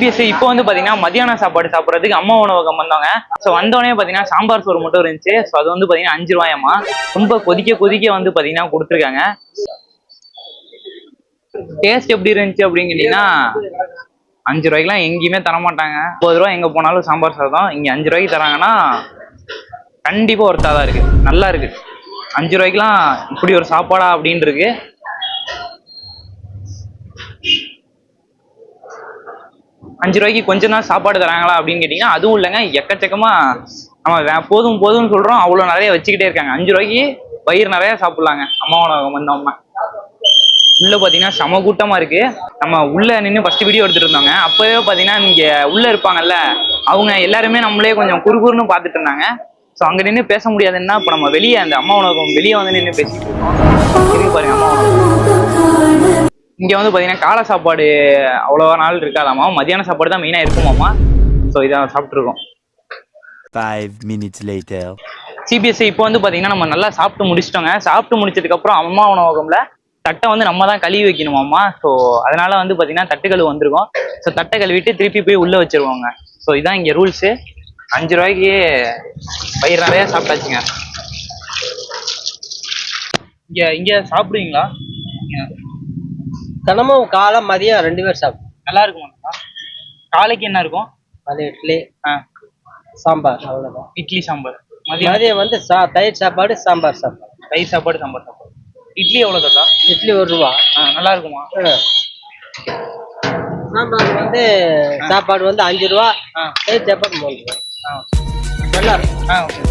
CBSE இப்போ வந்து பாத்தீங்கன்னா மதியான சாப்பாடு சாப்பிட்றதுக்கு அம்மா உணவகம் வந்தாங்க. ஸோ வந்தோடனே பாத்தீங்கன்னா சாம்பார் சோறு மட்டும் இருந்துச்சு. ஸோ அது வந்து பாத்தீங்கன்னா 5 ரூபாயம்மா. ரொம்ப கொதிக்க வந்து பாத்தீங்கன்னா கொடுத்துருக்காங்க. டேஸ்ட் எப்படி இருந்துச்சு அப்படின்னு கேட்டீங்கன்னா 5 ரூபாய்க்குலாம் எங்கேயுமே தரமாட்டாங்க. 30 ரூபா எங்க போனாலும் சாம்பார் சாதம். இங்க 5 ரூபாய்க்கு தராங்கன்னா கண்டிப்பா ஒருத்தாதான் இருக்கு, நல்லா இருக்கு. 5 ரூபாய்க்குலாம் இப்படி ஒரு சாப்பாடா அப்படின்னு இருக்கு. 5 ரூபாய்க்கு கொஞ்சம் தான் சாப்பாடு தராங்களா அப்படின்னு கேட்டீங்கன்னா அதுவும் இல்லைங்க. எக்கச்சக்கமா நம்ம போதும் போதும்னு சொல்றோம், அவ்வளவு நிறைய வச்சுக்கிட்டே இருக்காங்க. 5 ரூபாய்க்கு வயிறு நிறைய சாப்பிடலாங்க அம்மா உணவகம் வந்தோம்னா. உள்ள பாத்தீங்கன்னா சம கூட்டமா இருக்கு. நம்ம உள்ள நின்று ஃபர்ஸ்ட் வீடியோ எடுத்துட்டு இருந்தாங்க. அப்பவே பாத்தீங்கன்னா இங்க உள்ள இருப்பாங்கல்ல அவங்க எல்லாருமே நம்மளே கொஞ்சம் குறுகுறுன்னு பாத்துட்டு இருந்தாங்க. ஸோ அங்க நின்று பேச முடியாதுன்னா இப்ப நம்ம வெளியே அந்த அம்மா உணவகம் வெளியே வந்து நின்று பேசிட்டு இருக்கோம். இருக்கு பாருங்க அம்மா உணவகம். இங்க வந்து பாத்தீங்கன்னா காலை சாப்பாடு அவ்வளவா நாள் இருக்காதாமா, மதியான சாப்பாடு தான் மெயினா இருக்குமாமா. ஸோ இதை சாப்பிட்டு இருக்கோம். 5 minutes later. சிபிஎஸ்சி இப்போ வந்து பாத்தீங்கன்னா நம்ம நல்லா சாப்பிட்டு முடிச்சிட்டோங்க. சாப்பிட்டு முடிச்சதுக்கு அப்புறம் அம்மா உணவகம்ல தட்டை வந்து நம்ம தான் கழுவி வைக்கணுமாம்மா. ஸோ அதனால வந்து பாத்தீங்கன்னா தட்டு கழுவு வந்திருக்கோம். ஸோ தட்டை கழுவிட்டு திருப்பி போய் உள்ள வச்சிருவாங்க. ஸோ இதான் இங்க ரூல்ஸு. 5 ரூபாய்க்கு வயிறு நிறைய சாப்பிட்டாச்சுங்க. இங்க இங்க சாப்பிடுவீங்களா? தினமும் காலை மதியம் 2 பேர் சாப்பிடும். நல்லா இருக்குமாக்கா? காலைக்கு என்ன இருக்கும்? அது இட்லி சாம்பார், அவ்வளோதான். இட்லி சாம்பார். மதியம் வந்து தயிர் சாப்பாடு சாம்பார் சாப்பாடு. தயிர் சாப்பாடு சாம்பார் சாப்பாடு. இட்லி எவ்வளோ தாத்தா? இட்லி 1 ரூபா. நல்லா இருக்குமா? சாம்பார் வந்து சாப்பாடு வந்து 5 ரூபா, தயிர் சாப்பாடு 3 ரூபா. நல்லா இருக்கும். ஓகே.